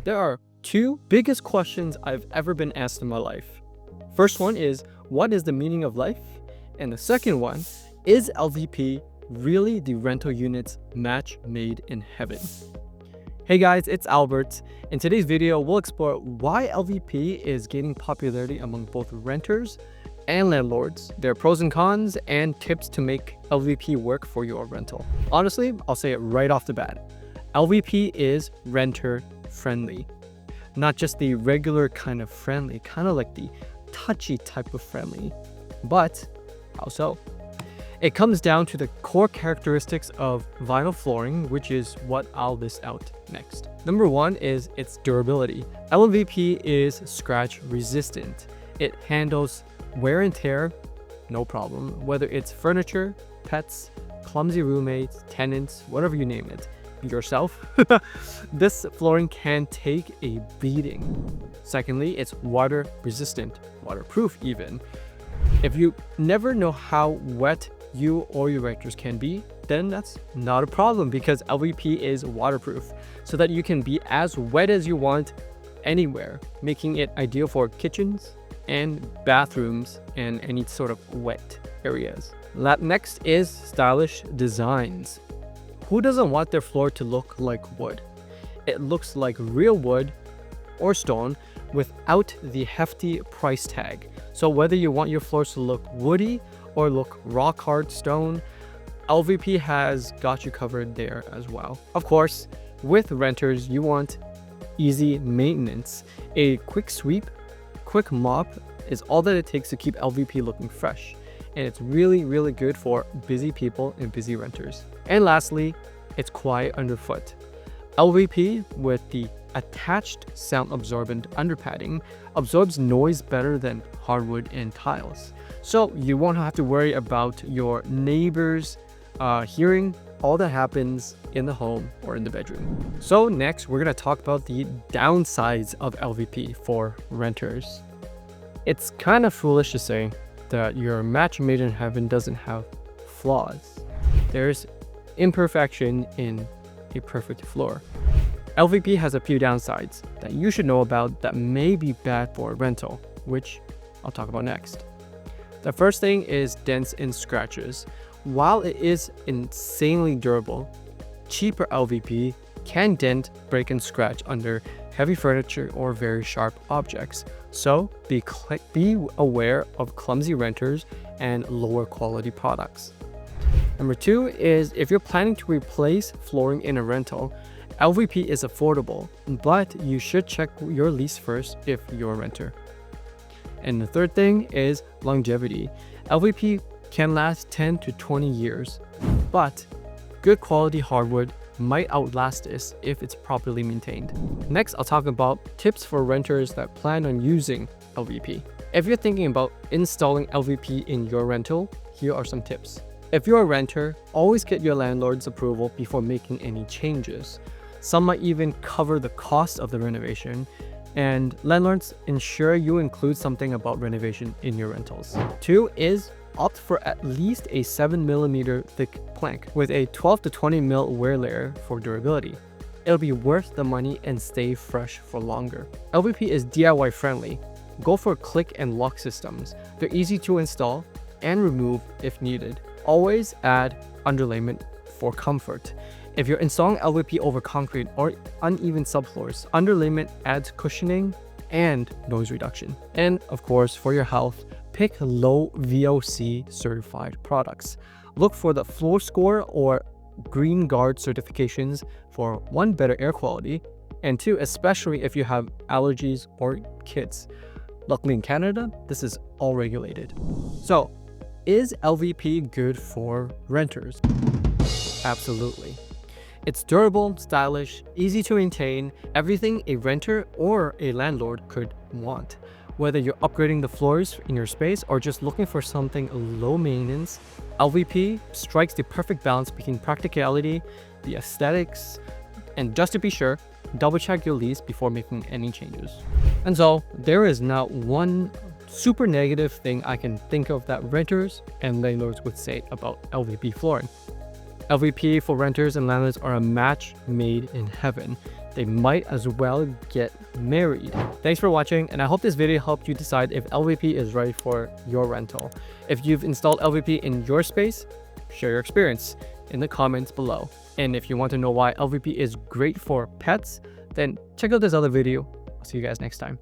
There are two biggest questions I've ever been asked in my life. First one is, what is the meaning of life? And the second one, is LVP really the rental unit's match made in heaven? Hey guys, it's Albert. In today's video, we'll explore why LVP is gaining popularity among both renters and landlords, their pros and cons, and tips to make LVP work for your rental. Honestly, I'll say it right off the bat. LVP is renter friendly. Not just the regular kind of friendly, kind of like the touchy type of friendly. But how so? It comes down to the core characteristics of vinyl flooring, which is what I'll list out next. Number one is its durability. LVP is scratch resistant. It handles wear and tear, no problem, whether it's furniture, pets, clumsy roommates, tenants, whatever you name it, yourself. This flooring can take a beating. Secondly, it's water resistant, waterproof even. If you never know how wet you or your renters can be, then that's not a problem because LVP is waterproof so that you can be as wet as you want anywhere, making it ideal for kitchens and bathrooms and any sort of wet areas. Next is stylish designs. Who doesn't want their floor to look like wood? It looks like real wood or stone without the hefty price tag. So whether you want your floors to look woody or look rock hard stone, LVP has got you covered there as well. Of course, with renters, you want easy maintenance. A quick sweep, quick mop is all that it takes to keep LVP looking fresh. And it's really, really good for busy people and busy renters. And lastly, it's quiet underfoot. LVP with the attached sound absorbent underpadding absorbs noise better than hardwood and tiles. So you won't have to worry about your neighbors hearing all that happens in the home or in the bedroom. So next, we're gonna talk about the downsides of LVP for renters. It's kind of foolish to say that your match made in heaven doesn't have flaws. There's imperfection in a perfect floor. LVP has a few downsides that you should know about that may be bad for a rental, which I'll talk about next. The first thing is dents and scratches. While it is insanely durable, cheaper LVP can dent, break, and scratch under heavy furniture or very sharp objects. So be aware of clumsy renters and lower quality products. Number two is if you're planning to replace flooring in a rental, LVP is affordable, but you should check your lease first if you're a renter. And the third thing is longevity. LVP can last 10 to 20 years, but good quality hardwood might outlast this if it's properly maintained. Next, I'll talk about tips for renters that plan on using LVP. If you're thinking about installing LVP in your rental, here are some tips. If you're a renter, always get your landlord's approval before making any changes. Some might even cover the cost of the renovation, and landlords ensure you include something about renovation in your rentals. Two is opt for at least a 7mm thick plank with a 12 to 20mm wear layer for durability. It'll be worth the money and stay fresh for longer. LVP is DIY friendly. Go for click and lock systems. They're easy to install and remove if needed. Always add underlayment for comfort. If you're installing LVP over concrete or uneven subfloors, underlayment adds cushioning and noise reduction. And of course, for your health, pick low VOC certified products. Look for the Floor Score or Green Guard certifications for one, better air quality, and two, especially if you have allergies or kids. Luckily in Canada, this is all regulated. So, is LVP good for renters? Absolutely. It's durable, stylish, easy to maintain, everything a renter or a landlord could want. Whether you're upgrading the floors in your space or just looking for something low maintenance, LVP strikes the perfect balance between practicality, the aesthetics, and just to be sure, double check your lease before making any changes. And so there is not one super negative thing I can think of that renters and landlords would say about LVP flooring. LVP for renters and landlords are a match made in heaven. they might as well get married. Thanks for watching, and I hope this video helped you decide if LVP is right for your rental. If you've installed LVP in your space, share your experience in the comments below. And if you want to know why LVP is great for pets, then check out this other video. I'll see you guys next time.